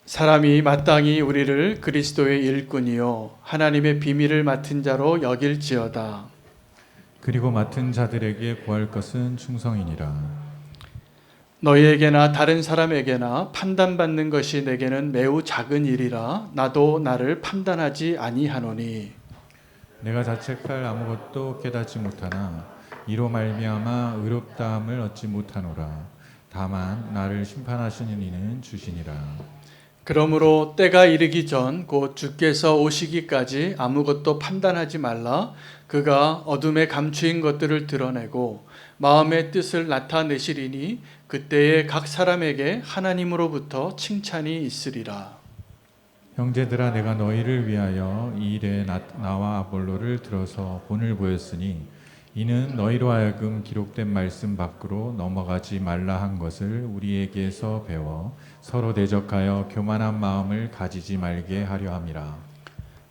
사람이 마땅히 우리를 그리스도의 일꾼이요 하나님의 비밀을 맡은 자로 여길지어다. 그리고 맡은 자들에게 구할 것은 충성이니라. 너희에게나 다른 사람에게나 판단받는 것이 내게는 매우 작은 일이라 나도 나를 판단하지 아니하노니. 내가 자책할 아무것도 깨닫지 못하나 이로 말미암아 의롭다함을 얻지 못하노라. 다만 나를 심판하시는 이는 주시니라. 그러므로 때가 이르기 전 곧 주께서 오시기까지 아무것도 판단하지 말라. 그가 어둠에 감추인 것들을 드러내고 마음의 뜻을 나타내시리니 그때에 각 사람에게 하나님으로부터 칭찬이 있으리라. 형제들아, 내가 너희를 위하여 이 일에 나와 아볼로를 들어서 본을 보였으니 이는 너희로 하여금 기록된 말씀 밖으로 넘어가지 말라 한 것을 우리에게서 배워 서로 대적하여 교만한 마음을 가지지 말게 하려 함이라.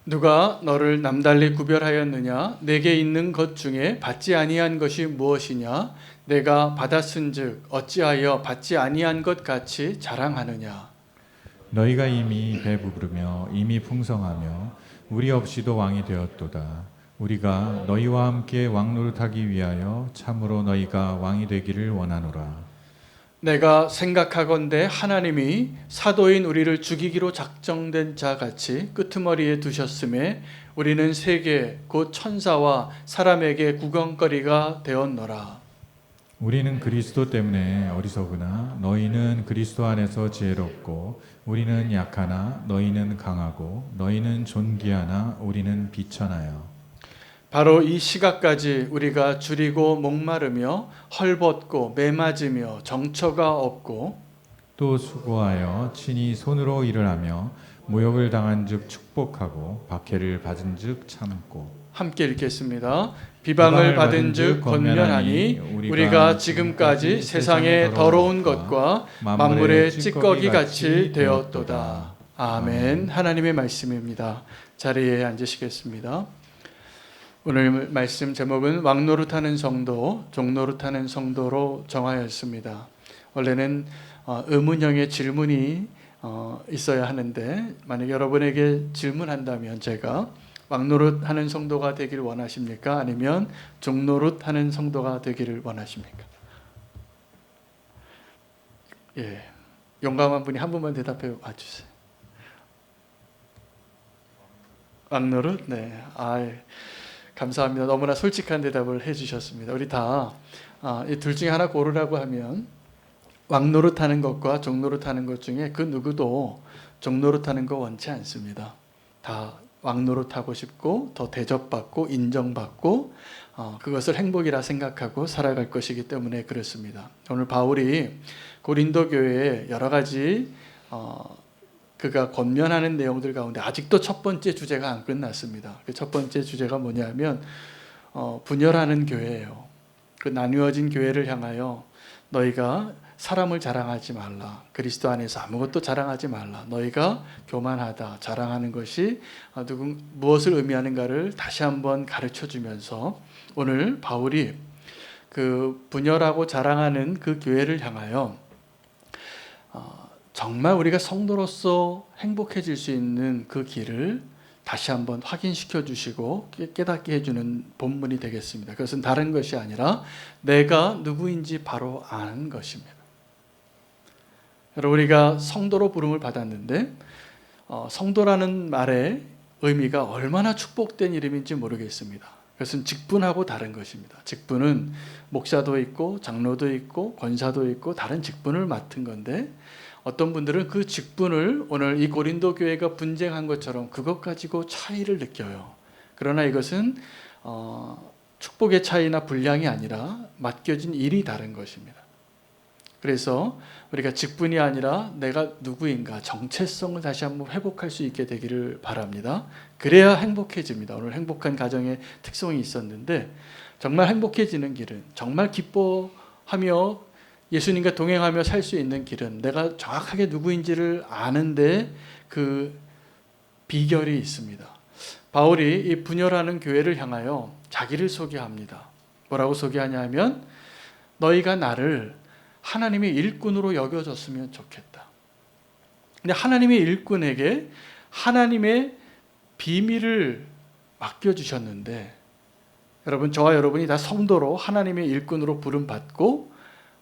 누가 너를 남달리 구별하였느냐? 내게 있는 것 중에 받지 아니한 것이 무엇이냐? 내가 받았은즉 어찌하여 받지 아니한 것 같이 자랑하느냐? 너희가 이미 배부르며 이미 풍성하며 우리 없이도 왕이 되었도다. 우리가 너희와 함께 왕노릇하기 위하여 참으로 너희가 왕이 되기를 원하노라. 내가 생각하건대 하나님이 사도인 우리를 죽이기로 작정된 자 같이 끄트머리에 두셨음에 우리는 세계 곧 천사와 사람에게 구경거리가 되었노라. 우리는 그리스도 때문에 어리석으나 너희는 그리스도 안에서 지혜롭고 우리는 약하나 너희는 강하고 너희는 존귀하나 우리는 비천하여. 바로 이 시각까지 우리가 줄이고 목마르며 헐벗고 매맞으며 정처가 없고 또 수고하여 친히 손으로 일을 하며 모욕을 당한즉 축복하고 박해를 받은즉 참고. 함께 읽겠습니다. 비방을 받은즉 권면하니 우리가 지금까지 세상의 더러운 것과 만물의 찌꺼기 같이 되었도다. 아멘. 하나님의 말씀입니다. 자리에 앉으시겠습니다. 오늘 말씀 제목은 왕노릇하는 성도, 종노릇하는 성도로 정하였습니다. 원래는 의문형의 질문이 있어야 하는데 만약 여러분에게 질문한다면 제가 왕노릇하는 성도가 되기를 원하십니까? 아니면 종노릇하는 성도가 되기를 원하십니까? 예, 용감한 분이 한 분만 대답해 봐주세요. 왕노릇? 네, 감사합니다. 너무나 솔직한 대답을 해주셨습니다. 우리 다 이 둘 중에 하나 고르라고 하면 왕노릇하는 것과 종노릇하는 것 중에 그 누구도 종노릇하는 거 원치 않습니다. 다 왕노릇하고 싶고 더 대접받고 인정받고 그것을 행복이라 생각하고 살아갈 것이기 때문에 그렇습니다. 오늘 바울이 고린도 교회에 여러 가지 그가 권면하는 내용들 가운데 아직도 첫 번째 주제가 안 끝났습니다. 그 첫 번째 주제가 뭐냐면 분열하는 교회예요. 그 나누어진 교회를 향하여 너희가 사람을 자랑하지 말라. 그리스도 안에서 아무것도 자랑하지 말라. 너희가 교만하다, 자랑하는 것이 무엇을 의미하는가를 다시 한번 가르쳐 주면서 오늘 바울이 그 분열하고 자랑하는 그 교회를 향하여 정말 우리가 성도로서 행복해질 수 있는 그 길을 다시 한번 확인시켜 주시고 깨닫게 해주는 본문이 되겠습니다. 그것은 다른 것이 아니라 내가 누구인지 바로 아는 것입니다. 여러분, 우리가 성도로 부름을 받았는데 성도라는 말의 의미가 얼마나 축복된 이름인지 모르겠습니다. 그것은 직분하고 다른 것입니다. 직분은 목사도 있고 장로도 있고 권사도 있고 다른 직분을 맡은 건데 어떤 분들은 그 직분을 오늘 이 고린도 교회가 분쟁한 것처럼 그것 가지고 차이를 느껴요. 그러나 이것은 축복의 차이나 분량이 아니라 맡겨진 일이 다른 것입니다. 그래서 우리가 직분이 아니라 내가 누구인가 정체성을 다시 한번 회복할 수 있게 되기를 바랍니다. 그래야 행복해집니다. 오늘 행복한 가정의 특성이 있었는데 정말 행복해지는 길은 정말 기뻐하며 예수님과 동행하며 살 수 있는 길은 내가 정확하게 누구인지를 아는데 그 비결이 있습니다. 바울이 이 분열하는 교회를 향하여 자기를 소개합니다. 뭐라고 소개하냐면 너희가 나를 하나님의 일꾼으로 여겨줬으면 좋겠다. 근데 하나님의 일꾼에게 하나님의 비밀을 맡겨주셨는데, 여러분, 저와 여러분이 다 성도로 하나님의 일꾼으로 부름받고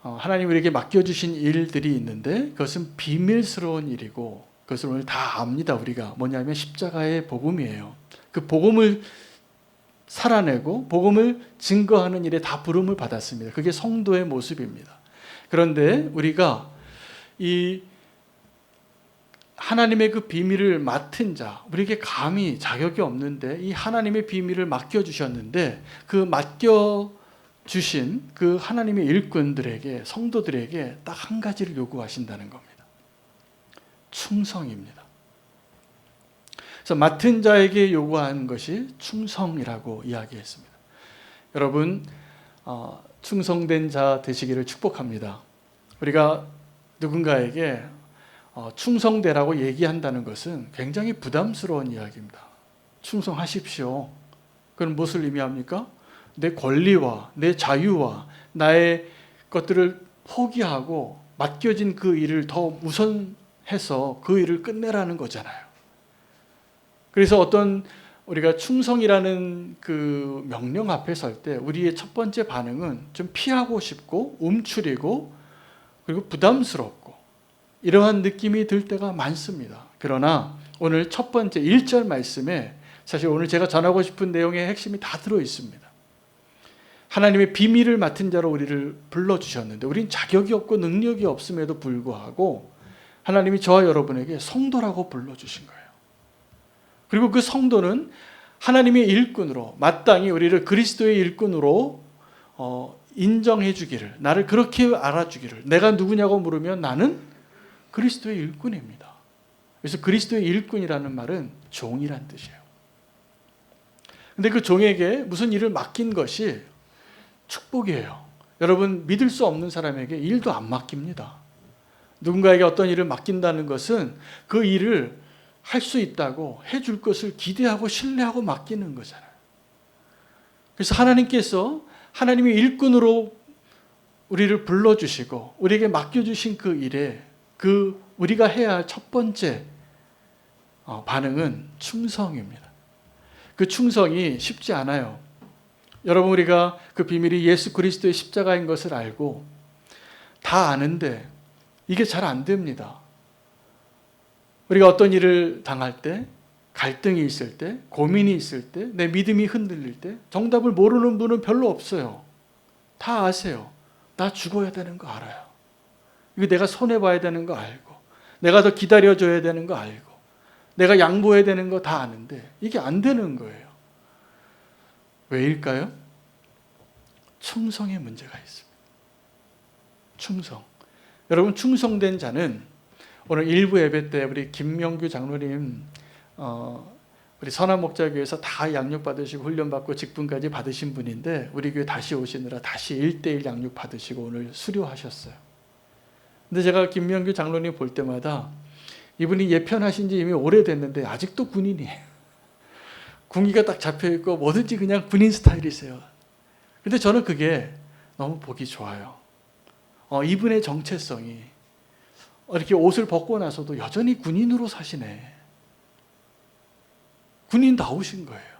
하나님 우리에게 맡겨주신 일들이 있는데, 그것은 비밀스러운 일이고, 그것을 오늘 다 압니다. 우리가 뭐냐면 십자가의 복음이에요. 그 복음을 살아내고 복음을 증거하는 일에 다 부름을 받았습니다. 그게 성도의 모습입니다. 그런데 우리가 이 하나님의 그 비밀을 맡은 자, 우리에게 감히 자격이 없는데 이 하나님의 비밀을 맡겨주셨는데, 그 맡겨주신 그 하나님의 일꾼들에게, 성도들에게 딱 한 가지를 요구하신다는 겁니다. 충성입니다. 그래서 맡은 자에게 요구한 것이 충성이라고 이야기했습니다. 여러분, 충성된 자 되시기를 축복합니다. 우리가 누군가에게 충성되라고 얘기한다는 것은 굉장히 부담스러운 이야기입니다. 충성하십시오. 그건 무엇을 의미합니까? 내 권리와 내 자유와 나의 것들을 포기하고 맡겨진 그 일을 더 우선해서 그 일을 끝내라는 거잖아요. 그래서 어떤 우리가 충성이라는 그 명령 앞에 설 때 우리의 첫 번째 반응은 좀 피하고 싶고 움츠리고 그리고 부담스럽고 이러한 느낌이 들 때가 많습니다. 그러나 오늘 첫 번째 1절 말씀에 사실 오늘 제가 전하고 싶은 내용의 핵심이 다 들어 있습니다. 하나님의 비밀을 맡은 자로 우리를 불러주셨는데, 우린 자격이 없고 능력이 없음에도 불구하고 하나님이 저와 여러분에게 성도라고 불러주신 거예요. 그리고 그 성도는 하나님의 일꾼으로, 마땅히 우리를 그리스도의 일꾼으로 인정해 주기를, 나를 그렇게 알아주기를, 내가 누구냐고 물으면 나는 그리스도의 일꾼입니다. 그래서 그리스도의 일꾼이라는 말은 종이란 뜻이에요. 근데 그 종에게 무슨 일을 맡긴 것이 축복이에요. 여러분, 믿을 수 없는 사람에게 일도 안 맡깁니다. 누군가에게 어떤 일을 맡긴다는 것은 그 일을 할 수 있다고 해줄 것을 기대하고 신뢰하고 맡기는 거잖아요. 그래서 하나님께서 하나님의 일꾼으로 우리를 불러주시고 우리에게 맡겨주신 그 일에 그 우리가 해야 할 첫 번째 반응은 충성입니다. 그 충성이 쉽지 않아요. 여러분, 우리가 그 비밀이 예수 그리스도의 십자가인 것을 알고 다 아는데 이게 잘 안 됩니다. 우리가 어떤 일을 당할 때, 갈등이 있을 때, 고민이 있을 때, 내 믿음이 흔들릴 때 정답을 모르는 분은 별로 없어요. 다 아세요. 나 죽어야 되는 거 알아요. 이거 내가 손해봐야 되는 거 알고, 내가 더 기다려줘야 되는 거 알고, 내가 양보해야 되는 거 다 아는데 이게 안 되는 거예요. 왜일까요? 충성의 문제가 있습니다. 충성. 여러분, 충성된 자는 오늘 일부 예배 때 우리 김명규 장로님, 우리 선한목자교회에서 다 양육 받으시고 훈련 받고 직분까지 받으신 분인데, 우리 교회 다시 오시느라 다시 1:1 양육 받으시고 오늘 수료하셨어요. 근데 제가 김명규 장로님 볼 때마다 이분이 예편하신 지 이미 오래됐는데 아직도 군인이에요. 군기가 딱 잡혀있고 뭐든지 그냥 군인 스타일이세요. 근데 저는 그게 너무 보기 좋아요. 이분의 정체성이 이렇게 옷을 벗고 나서도 여전히 군인으로 사시네. 군인 나오신 거예요.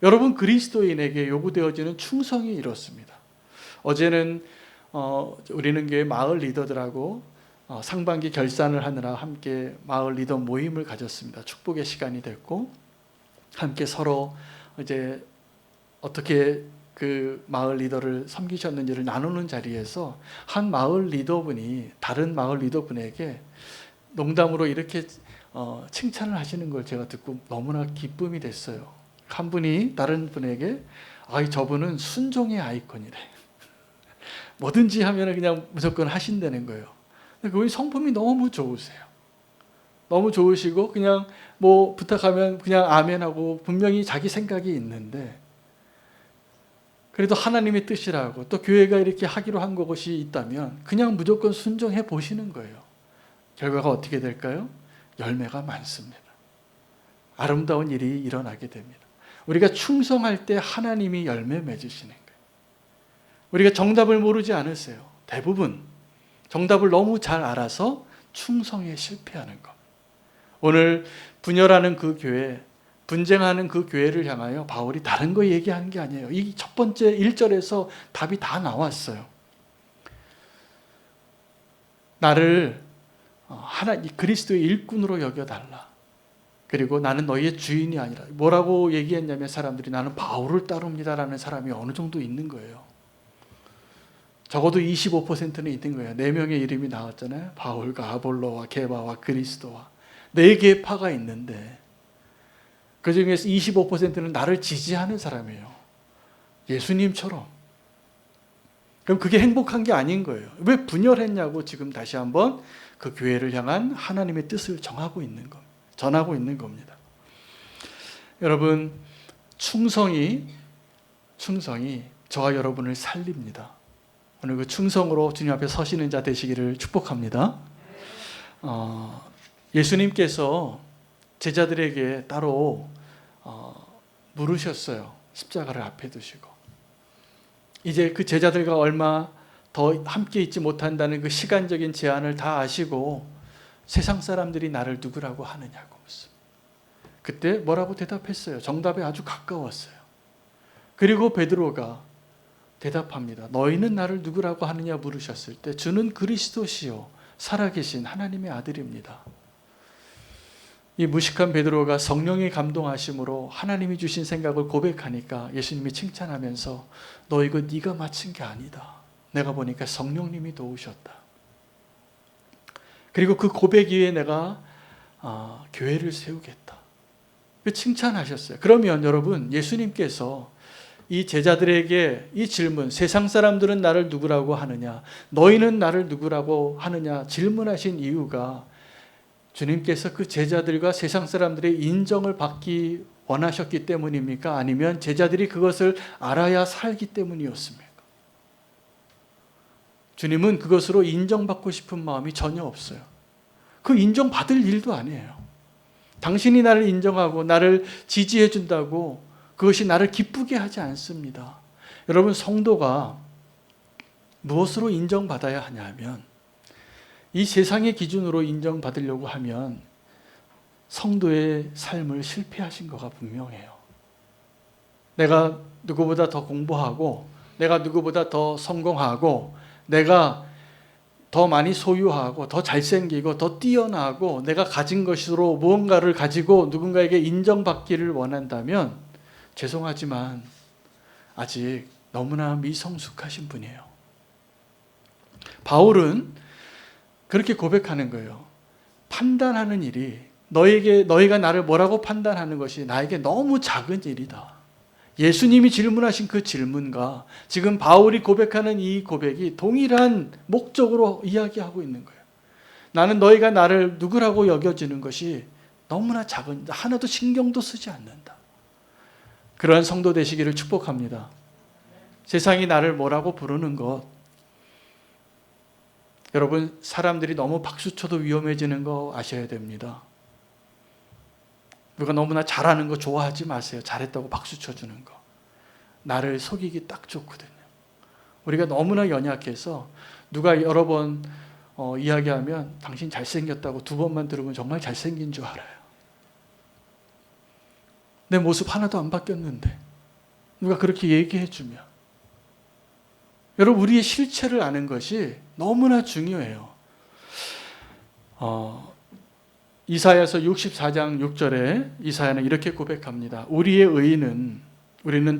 여러분, 그리스도인에게 요구되어지는 충성이 이렇습니다. 어제는 우리는 교회 마을 리더들하고 상반기 결산을 하느라 함께 마을 리더 모임을 가졌습니다. 축복의 시간이 됐고, 함께 서로 이제 어떻게 그 마을 리더를 섬기셨는지를 나누는 자리에서 한 마을 리더분이 다른 마을 리더분에게 농담으로 이렇게 칭찬을 하시는 걸 제가 듣고 너무나 기쁨이 됐어요. 한 분이 다른 분에게 저분은 순종의 아이콘이래. 뭐든지 하면 그냥 무조건 하신다는 거예요. 그분이 성품이 너무 좋으세요. 너무 좋으시고 그냥 뭐 부탁하면 그냥 아멘하고 분명히 자기 생각이 있는데, 그래도 하나님의 뜻이라고 또 교회가 이렇게 하기로 한 것이 있다면 그냥 무조건 순종해 보시는 거예요. 결과가 어떻게 될까요? 열매가 많습니다. 아름다운 일이 일어나게 됩니다. 우리가 충성할 때 하나님이 열매 맺으시는 거예요. 우리가 정답을 모르지 않으세요. 대부분 정답을 너무 잘 알아서 충성에 실패하는 것. 오늘 분열하는 그 교회, 분쟁하는 그 교회를 향하여 바울이 다른 거 얘기하는 게 아니에요. 이 첫 번째 1절에서 답이 다 나왔어요. 나를 그리스도의 일꾼으로 여겨달라. 그리고 나는 너희의 주인이 아니라, 뭐라고 얘기했냐면 사람들이 나는 바울을 따릅니다라는 사람이 어느 정도 있는 거예요. 적어도 25%는 있는 거예요. 4명의 이름이 나왔잖아요. 바울과 아볼로와 게바와 그리스도와 4개의 파가 있는데 그 중에서 25%는 나를 지지하는 사람이에요. 예수님처럼. 그럼 그게 행복한 게 아닌 거예요. 왜 분열했냐고 지금 다시 한번 그 교회를 향한 하나님의 뜻을 전하고 있는 겁니다. 여러분, 충성이 저와 여러분을 살립니다. 오늘 그 충성으로 주님 앞에 서시는 자 되시기를 축복합니다. 예수님께서 제자들에게 따로 물으셨어요. 십자가를 앞에 두시고. 이제 그 제자들과 얼마 더 함께 있지 못한다는 그 시간적인 제한을 다 아시고 세상 사람들이 나를 누구라고 하느냐고 묻습니다. 그때 뭐라고 대답했어요? 정답에 아주 가까웠어요. 그리고 베드로가 대답합니다. 너희는 나를 누구라고 하느냐 물으셨을 때 주는 그리스도시요 살아계신 하나님의 아들입니다. 이 무식한 베드로가 성령의 감동하심으로 하나님이 주신 생각을 고백하니까 예수님이 칭찬하면서 너 이거 네가 맞춘 게 아니다. 내가 보니까 성령님이 도우셨다. 그리고 그 고백 위에 내가 교회를 세우겠다. 칭찬하셨어요. 그러면 여러분, 예수님께서 이 제자들에게 이 질문, 세상 사람들은 나를 누구라고 하느냐, 너희는 나를 누구라고 하느냐 질문하신 이유가 주님께서 그 제자들과 세상 사람들의 인정을 받기 원하셨기 때문입니까? 아니면 제자들이 그것을 알아야 살기 때문이었습니까? 주님은 그것으로 인정받고 싶은 마음이 전혀 없어요. 그 인정받을 일도 아니에요. 당신이 나를 인정하고 나를 지지해 준다고 그것이 나를 기쁘게 하지 않습니다. 여러분, 성도가 무엇으로 인정받아야 하냐면 이 세상의 기준으로 인정받으려고 하면 성도의 삶을 실패하신 거가 분명해요. 내가 누구보다 더 공부하고 내가 누구보다 더 성공하고 내가 더 많이 소유하고 더 잘생기고 더 뛰어나고 내가 가진 것으로 무언가를 가지고 누군가에게 인정받기를 원한다면 죄송하지만 아직 너무나 미성숙하신 분이에요. 바울은 그렇게 고백하는 거예요. 판단하는 일이 너희가 나를 뭐라고 판단하는 것이 나에게 너무 작은 일이다. 예수님이 질문하신 그 질문과 지금 바울이 고백하는 이 고백이 동일한 목적으로 이야기하고 있는 거예요. 나는 너희가 나를 누구라고 여겨지는 것이 너무나 작은, 하나도 신경도 쓰지 않는다. 그러한 성도 되시기를 축복합니다. 세상이 나를 뭐라고 부르는 것, 여러분, 사람들이 너무 박수쳐도 위험해지는 거 아셔야 됩니다. 누가 너무나 잘하는 거 좋아하지 마세요. 잘했다고 박수 쳐주는 거. 나를 속이기 딱 좋거든요. 우리가 너무나 연약해서 누가 여러 번 이야기하면 당신 잘생겼다고 2번만 들으면 정말 잘생긴 줄 알아요. 내 모습 하나도 안 바뀌었는데 누가 그렇게 얘기해 주면, 여러분, 우리의 실체를 아는 것이 너무나 중요해요. 이사야서 64장 6절에 이사야는 이렇게 고백합니다. 우리는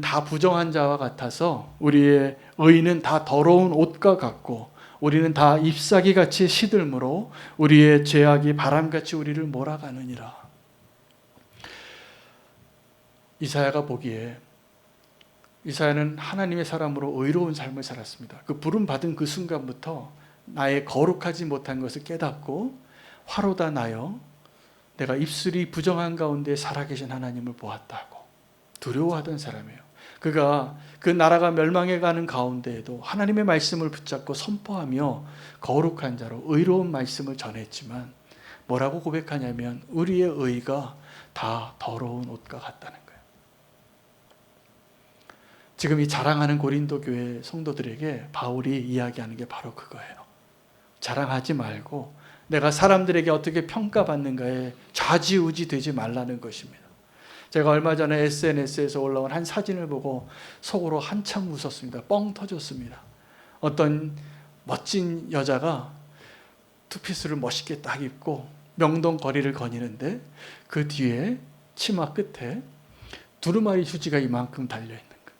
다 부정한 자와 같아서 우리의 의는 다 더러운 옷과 같고 우리는 다 잎사귀 같이 시들므로 우리의 죄악이 바람같이 우리를 몰아가느니라. 이사야가 보기에 이사야는 하나님의 사람으로 의로운 삶을 살았습니다. 그 부름 받은 그 순간부터 나의 거룩하지 못한 것을 깨닫고 화로다 나여 내가 입술이 부정한 가운데 살아계신 하나님을 보았다고 두려워하던 사람이에요. 그가 그 나라가 멸망해가는 가운데에도 하나님의 말씀을 붙잡고 선포하며 거룩한 자로 의로운 말씀을 전했지만 뭐라고 고백하냐면 우리의 의가 다 더러운 옷과 같다는 거예요. 지금 이 자랑하는 고린도 교회 성도들에게 바울이 이야기하는 게 바로 그거예요. 자랑하지 말고 내가 사람들에게 어떻게 평가받는가에 좌지우지 되지 말라는 것입니다. 제가 얼마 전에 SNS에서 올라온 한 사진을 보고 속으로 한참 웃었습니다. 뻥 터졌습니다. 어떤 멋진 여자가 투피스를 멋있게 딱 입고 명동거리를 거니는데 그 뒤에 치마 끝에 두루마리 휴지가 이만큼 달려있는 거예요.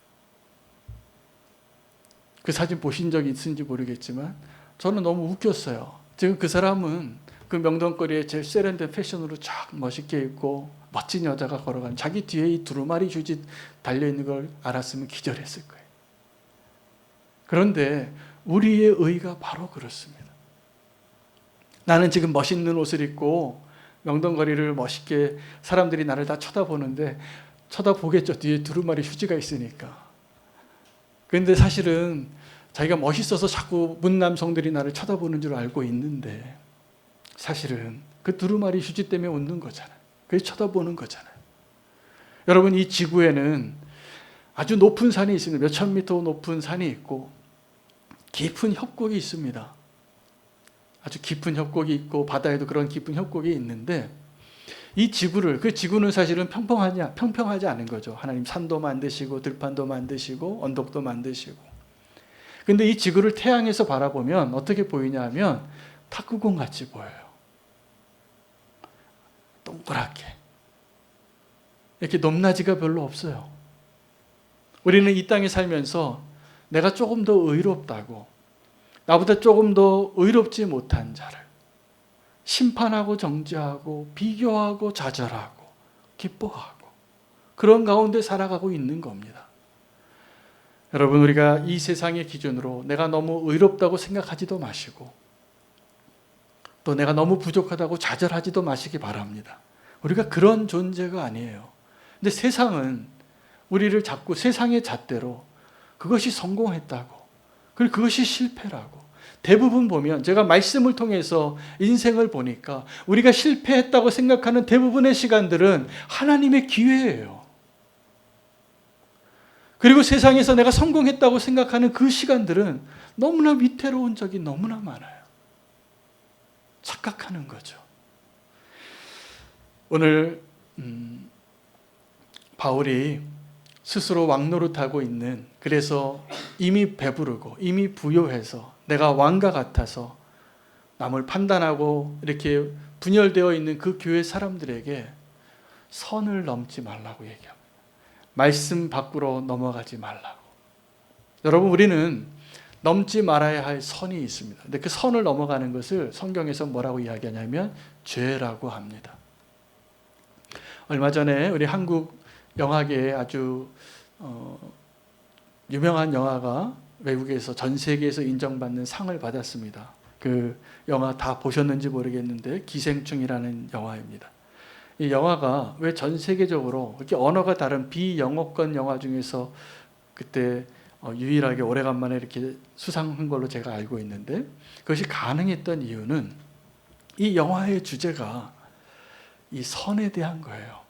그 사진 보신 적이 있는지 모르겠지만 저는 너무 웃겼어요. 지금 그 사람은 그 명동거리에 제일 세련된 패션으로 쫙 멋있게 입고 멋진 여자가 걸어간 자기 뒤에 이 두루마리 휴지 달려있는 걸 알았으면 기절했을 거예요. 그런데 우리의 의가 바로 그렇습니다. 나는 지금 멋있는 옷을 입고 명동거리를 멋있게 사람들이 나를 다 쳐다보는데 쳐다보겠죠. 뒤에 두루마리 휴지가 있으니까. 그런데 사실은 자기가 멋있어서 자꾸 문남성들이 나를 쳐다보는 줄 알고 있는데 사실은 그 두루마리 휴지 때문에 웃는 거잖아요. 그게 쳐다보는 거잖아요. 여러분, 이 지구에는 아주 높은 산이 있습니다. 몇천 미터 높은 산이 있고 깊은 협곡이 있습니다. 아주 깊은 협곡이 있고 바다에도 그런 깊은 협곡이 있는데 이 지구를, 그 지구는 사실은 평평하지 않은 거죠. 하나님 산도 만드시고 들판도 만드시고 언덕도 만드시고. 근데 이 지구를 태양에서 바라보면 어떻게 보이냐 하면 탁구공 같이 보여요. 동그랗게. 이렇게 높낮이가 별로 없어요. 우리는 이 땅에 살면서 내가 조금 더 의롭다고, 나보다 조금 더 의롭지 못한 자를 심판하고 정죄하고 비교하고 좌절하고 기뻐하고 그런 가운데 살아가고 있는 겁니다. 여러분, 우리가 이 세상의 기준으로 내가 너무 의롭다고 생각하지도 마시고 또 내가 너무 부족하다고 좌절하지도 마시기 바랍니다. 우리가 그런 존재가 아니에요. 근데 세상은 우리를 자꾸 세상의 잣대로 그것이 성공했다고, 그리고 그것이 실패라고. 대부분 보면 제가 말씀을 통해서 인생을 보니까 우리가 실패했다고 생각하는 대부분의 시간들은 하나님의 기회예요. 그리고 세상에서 내가 성공했다고 생각하는 그 시간들은 너무나 위태로운 적이 너무나 많아요. 착각하는 거죠. 오늘 바울이 스스로 왕노릇하고 있는, 그래서 이미 배부르고 이미 부요해서 내가 왕과 같아서 남을 판단하고 이렇게 분열되어 있는 그 교회 사람들에게 선을 넘지 말라고 얘기합니다. 말씀 밖으로 넘어가지 말라고. 여러분, 우리는 넘지 말아야 할 선이 있습니다. 근데 그 선을 넘어가는 것을 성경에서 뭐라고 이야기하냐면 죄라고 합니다. 얼마 전에 우리 한국 영화계에 아주 유명한 영화가 외국에서 전 세계에서 인정받는 상을 받았습니다. 그 영화 다 보셨는지 모르겠는데 기생충이라는 영화입니다. 이 영화가 왜 전 세계적으로 이렇게 언어가 다른 비영어권 영화 중에서 그때 유일하게 오래간만에 이렇게 수상한 걸로 제가 알고 있는데, 그것이 가능했던 이유는 이 영화의 주제가 이 선에 대한 거예요.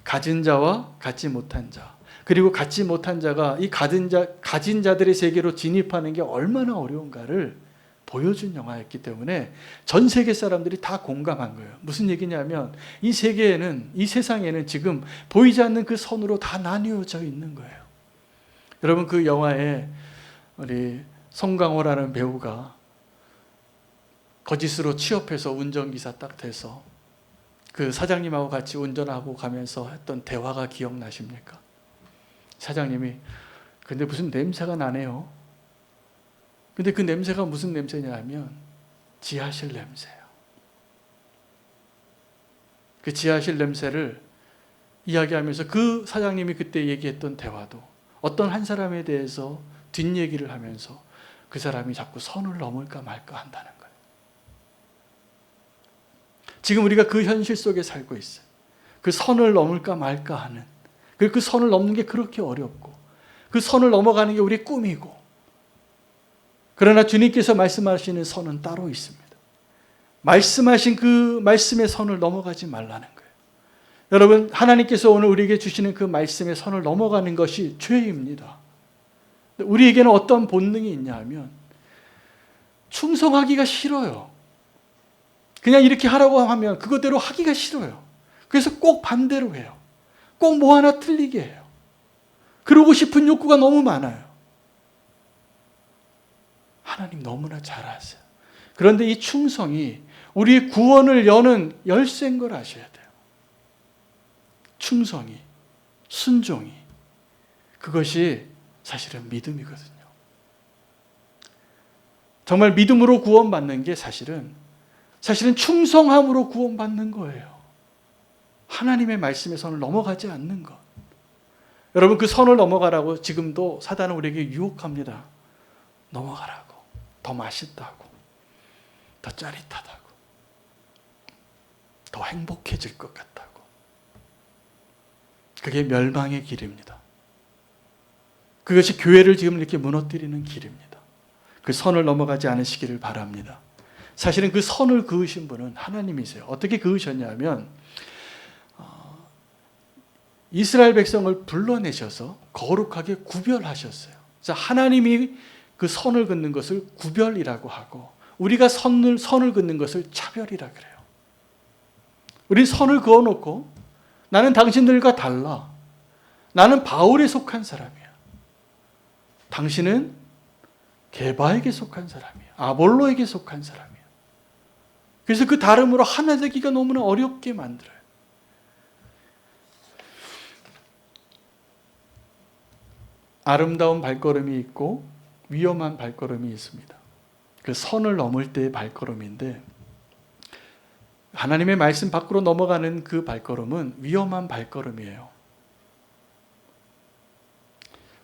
가진 자와 갖지 못한 자, 그리고 갖지 못한 자가 이 가진 자들의 세계로 진입하는 게 얼마나 어려운가를 보여준 영화였기 때문에 전 세계 사람들이 다 공감한 거예요. 무슨 얘기냐면 이 세계에는, 이 세상에는 지금 보이지 않는 그 선으로 다 나뉘어져 있는 거예요. 여러분, 그 영화에 우리 송강호라는 배우가 거짓으로 취업해서 운전기사 딱 돼서 그 사장님하고 같이 운전하고 가면서 했던 대화가 기억나십니까? 사장님이 근데 무슨 냄새가 나네요. 근데 그 냄새가 무슨 냄새냐 하면 지하실 냄새예요. 그 지하실 냄새를 이야기하면서 그 사장님이 그때 얘기했던 대화도 어떤 한 사람에 대해서 뒷얘기를 하면서 그 사람이 자꾸 선을 넘을까 말까 한다는 거예요. 지금 우리가 그 현실 속에 살고 있어요. 그 선을 넘을까 말까 하는, 그 선을 넘는 게 그렇게 어렵고 그 선을 넘어가는 게 우리의 꿈이고, 그러나 주님께서 말씀하시는 선은 따로 있습니다. 말씀하신 그 말씀의 선을 넘어가지 말라는 거예요. 여러분, 하나님께서 오늘 우리에게 주시는 그 말씀의 선을 넘어가는 것이 죄입니다. 우리에게는 어떤 본능이 있냐 하면 충성하기가 싫어요. 그냥 이렇게 하라고 하면 그거대로 하기가 싫어요. 그래서 꼭 반대로 해요. 꼭 뭐 하나 틀리게 해요. 그러고 싶은 욕구가 너무 많아요. 하나님 너무나 잘 아세요. 그런데 이 충성이 우리의 구원을 여는 열쇠인 걸 아셔야 돼요. 충성이, 순종이, 그것이 사실은 믿음이거든요. 정말 믿음으로 구원받는 게 사실은 충성함으로 구원받는 거예요. 하나님의 말씀의 선을 넘어가지 않는 것. 여러분, 그 선을 넘어가라고 지금도 사단은 우리에게 유혹합니다. 넘어가라고. 더 맛있다고. 더 짜릿하다고. 더 행복해질 것 같다고. 그게 멸망의 길입니다. 그것이 교회를 지금 이렇게 무너뜨리는 길입니다. 그 선을 넘어가지 않으시기를 바랍니다. 사실은 그 선을 그으신 분은 하나님이세요. 어떻게 그으셨냐면 이스라엘 백성을 불러내셔서 거룩하게 구별하셨어요. 그래서 하나님이 그 선을 긋는 것을 구별이라고 하고 우리가 선을 긋는 것을 차별이라 그래요. 우리 선을 그어놓고 나는 당신들과 달라. 나는 바울에 속한 사람이야. 당신은 게바에게 속한 사람이야. 아볼로에게 속한 사람이야. 그래서 그 다름으로 하나 되기가 너무나 어렵게 만들어요. 아름다운 발걸음이 있고 위험한 발걸음이 있습니다. 그 선을 넘을 때의 발걸음인데 하나님의 말씀 밖으로 넘어가는 그 발걸음은 위험한 발걸음이에요.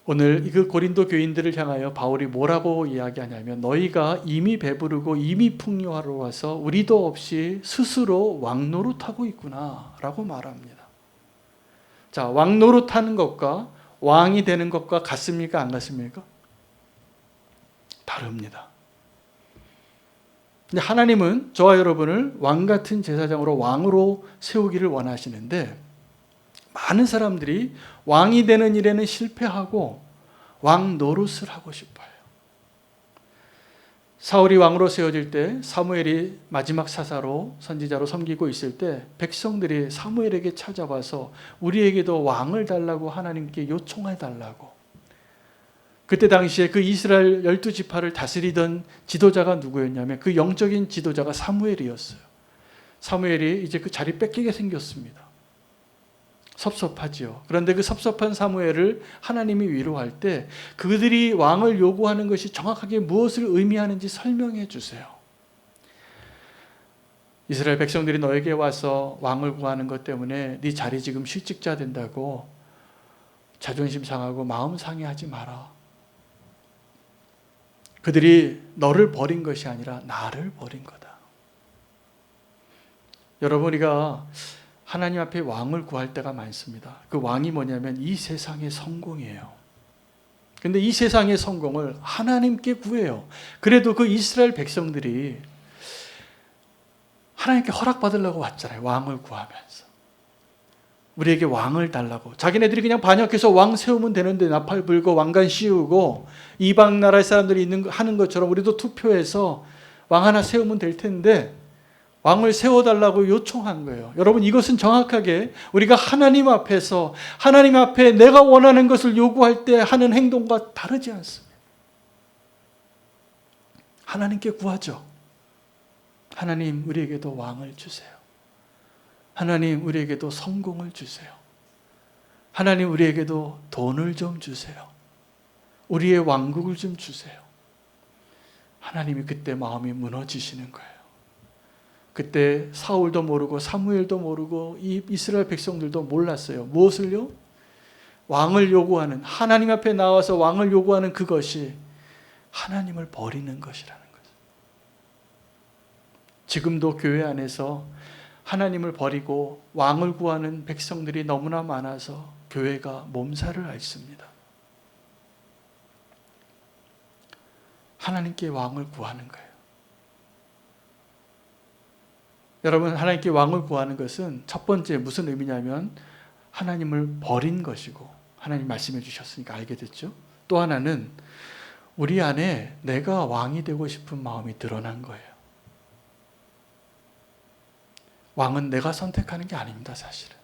오늘 그 고린도 교인들을 향하여 바울이 뭐라고 이야기하냐면 너희가 이미 배부르고 이미 풍요하러 와서 우리도 없이 스스로 왕노릇하고 있구나 라고 말합니다. 자, 왕노릇하는 것과 왕이 되는 것과 같습니까? 안 같습니까? 다릅니다. 근데 하나님은 저와 여러분을 왕 같은 제사장으로 왕으로 세우기를 원하시는데 많은 사람들이 왕이 되는 일에는 실패하고 왕 노릇을 하고 싶어요. 사울이 왕으로 세워질 때 사무엘이 마지막 사사로 선지자로 섬기고 있을 때 백성들이 사무엘에게 찾아와서 우리에게도 왕을 달라고 하나님께 요청해 달라고. 그때 당시에 그 이스라엘 12지파를 다스리던 지도자가 누구였냐면 그 영적인 지도자가 사무엘이었어요. 사무엘이 이제 그 자리 뺏기게 생겼습니다. 섭섭하지요. 그런데 그 섭섭한 사무엘을 하나님이 위로할 때 그들이 왕을 요구하는 것이 정확하게 무엇을 의미하는지 설명해 주세요. 이스라엘 백성들이 너에게 와서 왕을 구하는 것 때문에 네 자리 지금 실직자 된다고 자존심 상하고 마음 상해하지 마라. 그들이 너를 버린 것이 아니라 나를 버린 거다. 여러분, 우리가 하나님 앞에 왕을 구할 때가 많습니다. 그 왕이 뭐냐면 이 세상의 성공이에요. 그런데 이 세상의 성공을 하나님께 구해요. 그래도 그 이스라엘 백성들이 하나님께 허락받으려고 왔잖아요. 왕을 구하면서. 우리에게 왕을 달라고. 자기네들이 그냥 반역해서 왕 세우면 되는데 나팔 불고 왕관 씌우고 이방 나라의 사람들이 하는 것처럼 우리도 투표해서 왕 하나 세우면 될 텐데 왕을 세워달라고 요청한 거예요. 여러분, 이것은 정확하게 우리가 하나님 앞에서 하나님 앞에 내가 원하는 것을 요구할 때 하는 행동과 다르지 않습니다. 하나님께 구하죠. 하나님, 우리에게도 왕을 주세요. 하나님, 우리에게도 성공을 주세요. 하나님, 우리에게도 돈을 좀 주세요. 우리의 왕국을 좀 주세요. 하나님이 그때 마음이 무너지시는 거예요. 그때 사울도 모르고 사무엘도 모르고 이 이스라엘 백성들도 몰랐어요. 무엇을요? 왕을 요구하는, 하나님 앞에 나와서 왕을 요구하는 그것이 하나님을 버리는 것이라는 거죠. 지금도 교회 안에서 하나님을 버리고 왕을 구하는 백성들이 너무나 많아서 교회가 몸살을 앓습니다. 하나님께 왕을 구하는 거예요. 여러분, 하나님께 왕을 구하는 것은 첫 번째 무슨 의미냐면 하나님을 버린 것이고, 하나님 말씀해 주셨으니까 알게 됐죠. 또 하나는 우리 안에 내가 왕이 되고 싶은 마음이 드러난 거예요. 왕은 내가 선택하는 게 아닙니다, 사실은.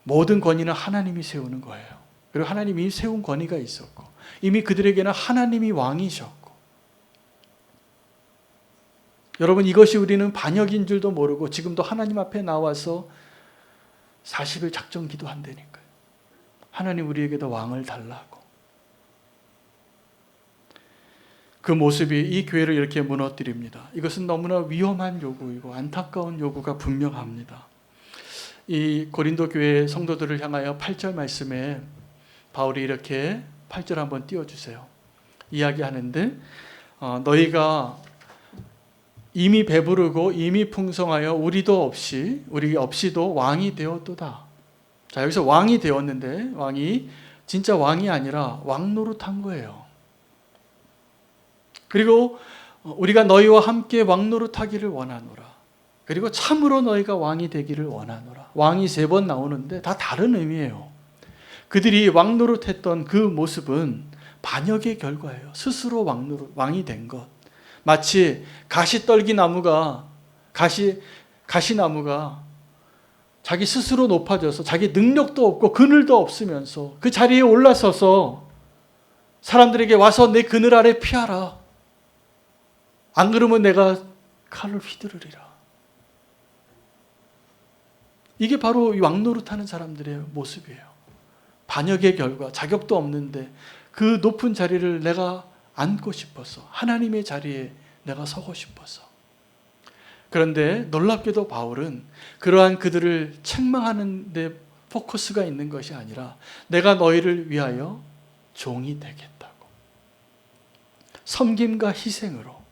모든 권위는 하나님이 세우는 거예요. 그리고 하나님이 세운 권위가 있었고, 이미 그들에게는 하나님이 왕이셨고, 여러분, 이것이 우리는 반역인 줄도 모르고 지금도 하나님 앞에 나와서 40일 작정 기도한다니까요. 하나님 우리에게도 왕을 달라고. 그 모습이 이 교회를 이렇게 무너뜨립니다. 이것은 너무나 위험한 요구이고 안타까운 요구가 분명합니다. 이 고린도 교회 성도들을 향하여 8절 말씀에 바울이 이렇게 8절 한번 띄워주세요. 이야기하는데 너희가 이미 배부르고 이미 풍성하여 우리 없이도 왕이 되었도다. 자, 여기서 왕이 되었는데 왕이 진짜 왕이 아니라 왕 노릇한 거예요. 그리고 우리가 너희와 함께 왕 노릇하기를 원하노라. 그리고 참으로 너희가 왕이 되기를 원하노라. 왕이 3번 나오는데 다 다른 의미예요. 그들이 왕 노릇했던 그 모습은 반역의 결과예요. 스스로 왕이 된 것. 마치 가시나무가 자기 스스로 높아져서 자기 능력도 없고 그늘도 없으면서 그 자리에 올라서서 사람들에게 와서 내 그늘 아래 피하라. 안 그러면 내가 칼을 휘두르리라. 이게 바로 왕 노릇하는 사람들의 모습이에요. 반역의 결과, 자격도 없는데 그 높은 자리를 내가 앉고 싶어서, 하나님의 자리에 내가 서고 싶어서. 그런데 놀랍게도 바울은 그러한 그들을 책망하는 데 포커스가 있는 것이 아니라 내가 너희를 위하여 종이 되겠다고. 섬김과 희생으로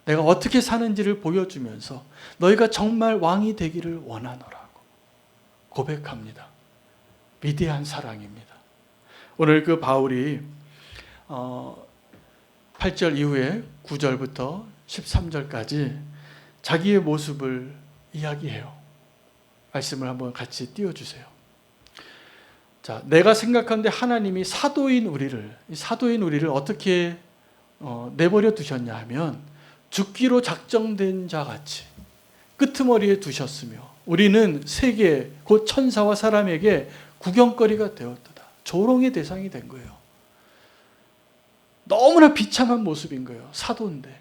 내가 어떻게 사는지를 보여주면서 너희가 정말 왕이 되기를 원하노라고 고백합니다. 위대한 사랑입니다. 오늘 그 바울이 8절 이후에 9절부터 13절까지 자기의 모습을 이야기해요. 말씀을 한번 같이 띄워주세요. 자, 내가 생각하는데 하나님이 사도인 우리를 어떻게 내버려 두셨냐 하면 죽기로 작정된 자 같이 끄트머리에 두셨으며 우리는 세계 곧 천사와 사람에게 구경거리가 되었도다. 조롱의 대상이 된 거예요. 너무나 비참한 모습인 거예요. 사도인데.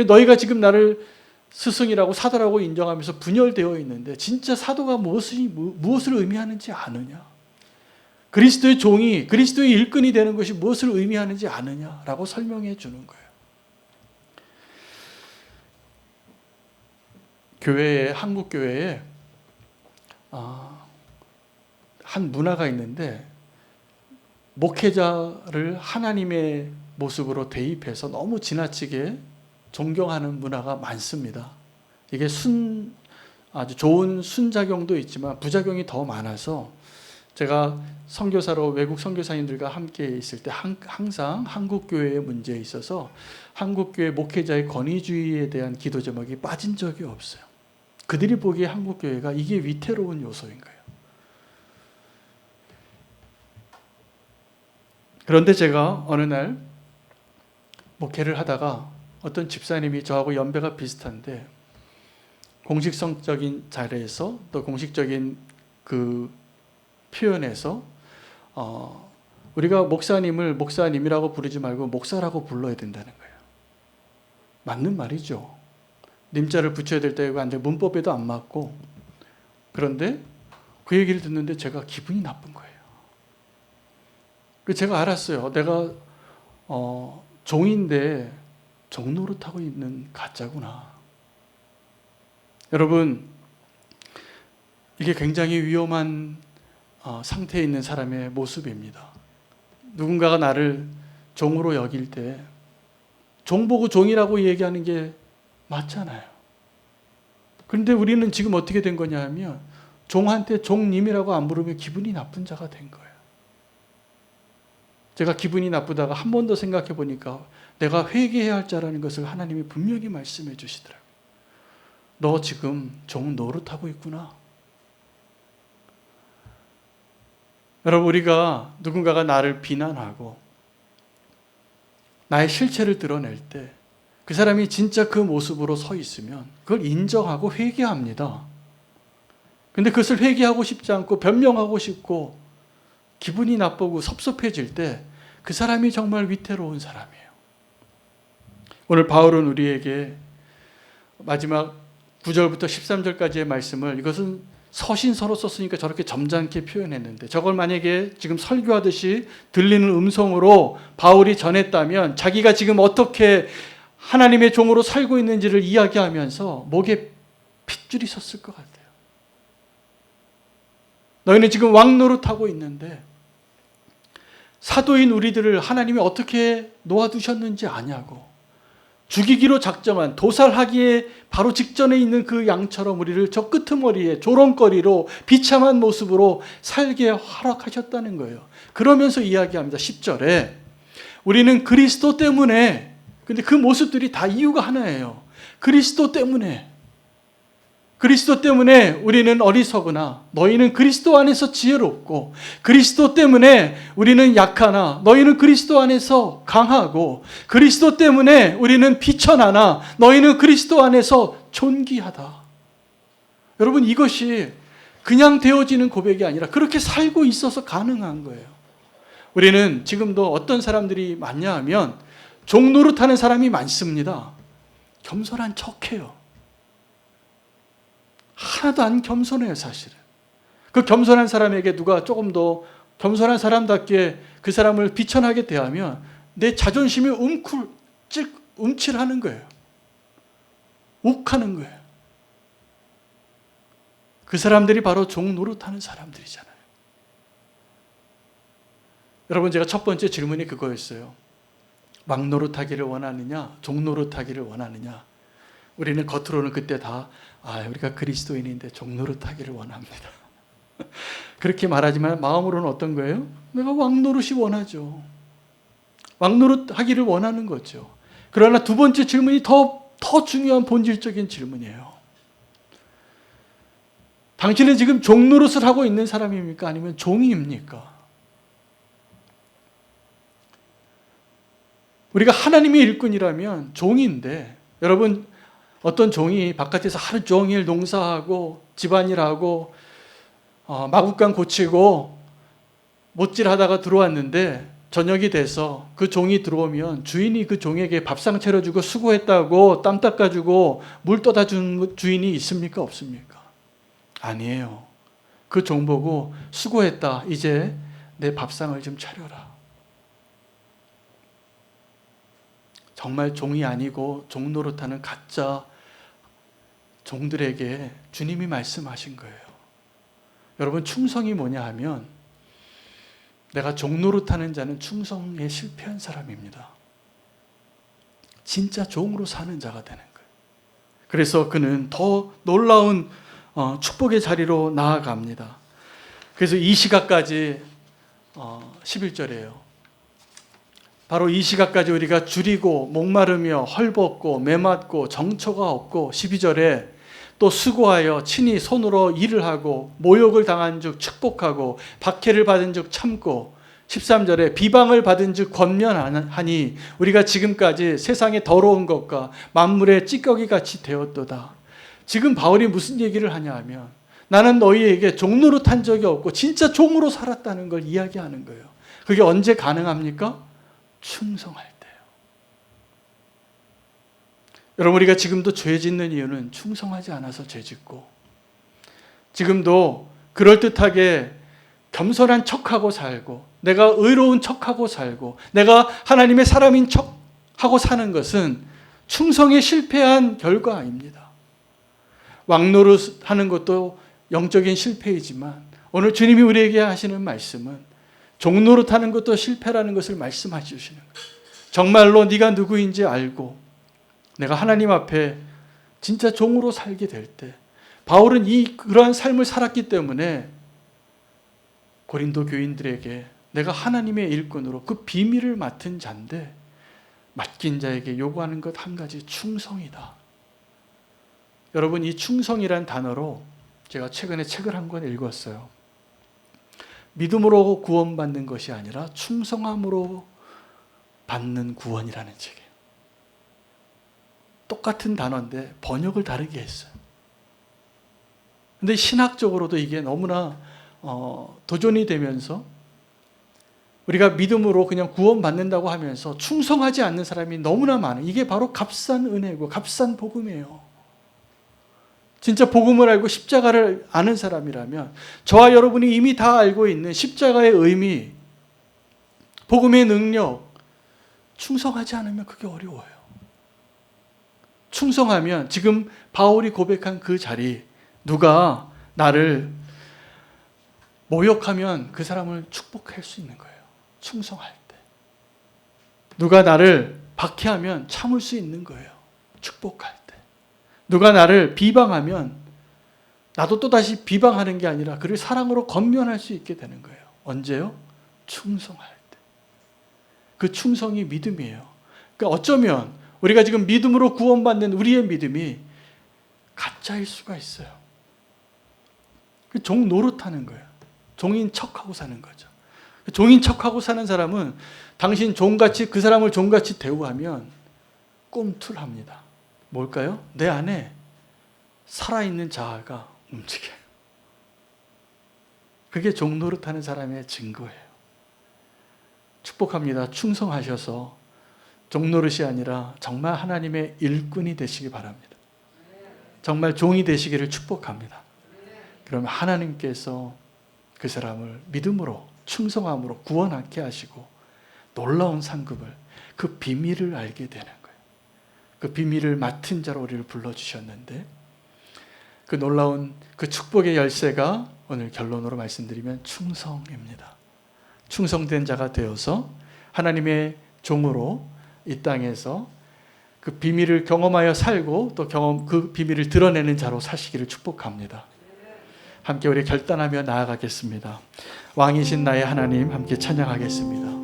너희가 지금 나를 스승이라고 사도라고 인정하면서 분열되어 있는데 진짜 사도가 무엇을 의미하는지 아느냐? 그리스도의 종이 그리스도의 일꾼이 되는 것이 무엇을 의미하는지 아느냐라고 설명해 주는 거예요. 한국 교회에 한 문화가 있는데 목회자를 하나님의 모습으로 대입해서 너무 지나치게 존경하는 문화가 많습니다. 이게 아주 좋은 순작용도 있지만 부작용이 더 많아서 제가 선교사로 외국 선교사님들과 함께 있을 때 항상 한국교회의 문제에 있어서 한국교회 목회자의 권위주의에 대한 기도 제목이 빠진 적이 없어요. 그들이 보기에 한국교회가 이게 위태로운 요소인 거예요. 그런데 제가 어느 날 목회를 하다가 어떤 집사님이 저하고 연배가 비슷한데 공식성적인 자리에서 또 공식적인 그 표현에서 우리가 목사님을 목사님이라고 부르지 말고 목사라고 불러야 된다는 거예요. 맞는 말이죠. 님자를 붙여야 될 때가 안 돼. 문법에도 안 맞고. 그런데 그 얘기를 듣는데 제가 기분이 나쁜 거예요. 제가 알았어요. 내가 종인데 종노릇하고 있는 가짜구나. 여러분, 이게 굉장히 위험한 상태에 있는 사람의 모습입니다. 누군가가 나를 종으로 여길 때 종 보고 종이라고 얘기하는 게 맞잖아요. 그런데 우리는 지금 어떻게 된 거냐 하면 종한테 종님이라고 안 부르면 기분이 나쁜 자가 된 거예요. 제가 기분이 나쁘다가 한 번 더 생각해 보니까 내가 회개해야 할 자라는 것을 하나님이 분명히 말씀해 주시더라고요. 너 지금 종 노릇하고 있구나. 여러분, 우리가 누군가가 나를 비난하고 나의 실체를 드러낼 때 그 사람이 진짜 그 모습으로 서 있으면 그걸 인정하고 회개합니다. 근데 그것을 회개하고 싶지 않고 변명하고 싶고 기분이 나쁘고 섭섭해질 때 그 사람이 정말 위태로운 사람이에요. 오늘 바울은 우리에게 마지막 9절부터 13절까지의 말씀을, 이것은 서신서로 썼으니까 저렇게 점잖게 표현했는데, 저걸 만약에 지금 설교하듯이 들리는 음성으로 바울이 전했다면 자기가 지금 어떻게 하나님의 종으로 살고 있는지를 이야기하면서 목에 핏줄이 섰을 것 같아요. 너희는 지금 왕노릇하고 있는데 사도인 우리들을 하나님이 어떻게 놓아두셨는지 아냐고, 죽이기로 작정한, 도살하기에 바로 직전에 있는 그 양처럼 우리를 저 끄트머리에 조롱거리로 비참한 모습으로 살게 허락하셨다는 거예요. 그러면서 이야기합니다. 10절에 우리는 그리스도 때문에, 근데 그 모습들이 다 이유가 하나예요. 그리스도 때문에 우리는 어리석으나 너희는 그리스도 안에서 지혜롭고, 그리스도 때문에 우리는 약하나 너희는 그리스도 안에서 강하고, 그리스도 때문에 우리는 비천하나 너희는 그리스도 안에서 존귀하다. 여러분, 이것이 그냥 되어지는 고백이 아니라 그렇게 살고 있어서 가능한 거예요. 우리는 지금도 어떤 사람들이 많냐 하면 종노릇하는 사람이 많습니다. 겸손한 척해요. 하나도 안 겸손해요, 사실은. 그 겸손한 사람에게 누가 조금 더 겸손한 사람답게 그 사람을 비천하게 대하면 내 자존심이 움찔하는 거예요. 욱하는 거예요. 그 사람들이 바로 종 노릇하는 사람들이잖아요. 여러분, 제가 첫 번째 질문이 그거였어요. 왕 노릇하기를 원하느냐, 종 노릇하기를 원하느냐. 우리는 겉으로는 그때 다 우리가 그리스도인인데 종 노릇하기를 원합니다. 그렇게 말하지만 마음으로는 어떤 거예요? 내가 왕 노릇이 원하죠. 왕 노릇하기를 원하는 거죠. 그러나 두 번째 질문이 더 중요한 본질적인 질문이에요. 당신은 지금 종 노릇을 하고 있는 사람입니까? 아니면 종입니까? 우리가 하나님의 일꾼이라면 종인데, 여러분, 어떤 종이 바깥에서 하루 종일 농사하고 집안일하고 마구간 고치고 못질하다가 들어왔는데 저녁이 돼서 그 종이 들어오면 주인이 그 종에게 밥상 차려주고 수고했다고 땀 닦아주고 물 떠다 주는 주인이 있습니까? 없습니까? 아니에요. 그 종 보고 수고했다. 이제 내 밥상을 좀 차려라. 정말 종이 아니고 종 노릇하는 가짜 종들에게 주님이 말씀하신 거예요. 여러분, 충성이 뭐냐 하면, 내가 종 노릇하는 자는 충성에 실패한 사람입니다. 진짜 종으로 사는 자가 되는 거예요. 그래서 그는 더 놀라운 축복의 자리로 나아갑니다. 그래서 이 시각까지 11절이에요. 바로 이 시각까지 우리가 줄이고 목마르며 헐벗고 메맞고 정처가 없고, 12절에 또 수고하여 친히 손으로 일을 하고 모욕을 당한 즉 축복하고 박해를 받은 즉 참고, 13절에 비방을 받은 즉 권면하니 우리가 지금까지 세상의 더러운 것과 만물의 찌꺼기 같이 되었도다. 지금 바울이 무슨 얘기를 하냐 하면, 나는 너희에게 종 노릇한 적이 없고 진짜 종으로 살았다는 걸 이야기하는 거예요. 그게 언제 가능합니까? 충성할 때요. 여러분, 우리가 지금도 죄 짓는 이유는 충성하지 않아서 죄 짓고, 지금도 그럴듯하게 겸손한 척하고 살고, 내가 의로운 척하고 살고, 내가 하나님의 사람인 척하고 사는 것은 충성에 실패한 결과입니다. 왕노릇하는 것도 영적인 실패이지만, 오늘 주님이 우리에게 하시는 말씀은 종노릇하는 것도 실패라는 것을 말씀해 주시는 거예요. 정말로 네가 누구인지 알고 내가 하나님 앞에 진짜 종으로 살게 될 때, 바울은 그러한 삶을 살았기 때문에 고린도 교인들에게 내가 하나님의 일꾼으로 그 비밀을 맡은 자인데, 맡긴 자에게 요구하는 것 한 가지, 충성이다. 여러분, 이 충성이란 단어로 제가 최근에 책을 한 권 읽었어요. 믿음으로 구원받는 것이 아니라 충성함으로 받는 구원이라는 책이에요. 똑같은 단어인데 번역을 다르게 했어요. 근데 신학적으로도 이게 너무나 도전이 되면서 우리가 믿음으로 그냥 구원받는다고 하면서 충성하지 않는 사람이 너무나 많아요. 이게 바로 값싼 은혜고 값싼 복음이에요. 진짜 복음을 알고 십자가를 아는 사람이라면 저와 여러분이 이미 다 알고 있는 십자가의 의미, 복음의 능력, 충성하지 않으면 그게 어려워요. 충성하면 지금 바울이 고백한 그 자리, 누가 나를 모욕하면 그 사람을 축복할 수 있는 거예요. 충성할 때. 누가 나를 박해하면 참을 수 있는 거예요. 축복할 때. 누가 나를 비방하면 나도 또다시 비방하는 게 아니라 그를 사랑으로 권면할 수 있게 되는 거예요. 언제요? 충성할 때. 그 충성이 믿음이에요. 그러니까 어쩌면 우리가 지금 믿음으로 구원받는 우리의 믿음이 가짜일 수가 있어요. 종 노릇하는 거예요. 종인 척하고 사는 거죠. 종인 척하고 사는 사람은 당신 종같이 그 사람을 종같이 대우하면 꿈틀합니다. 뭘까요? 내 안에 살아있는 자아가 움직여요. 그게 종 노릇하는 사람의 증거예요. 축복합니다. 충성하셔서 종 노릇이 아니라 정말 하나님의 일꾼이 되시기 바랍니다. 정말 종이 되시기를 축복합니다. 그러면 하나님께서 그 사람을 믿음으로 충성함으로 구원하게 하시고 놀라운 상급을, 그 비밀을 알게 되는 거예요. 그 비밀을 맡은 자로 우리를 불러주셨는데 그 놀라운 그 축복의 열쇠가 오늘 결론으로 말씀드리면 충성입니다. 충성된 자가 되어서 하나님의 종으로 이 땅에서 그 비밀을 경험하여 살고 또 그 비밀을 드러내는 자로 사시기를 축복합니다. 함께 우리 결단하며 나아가겠습니다. 왕이신 나의 하나님 함께 찬양하겠습니다.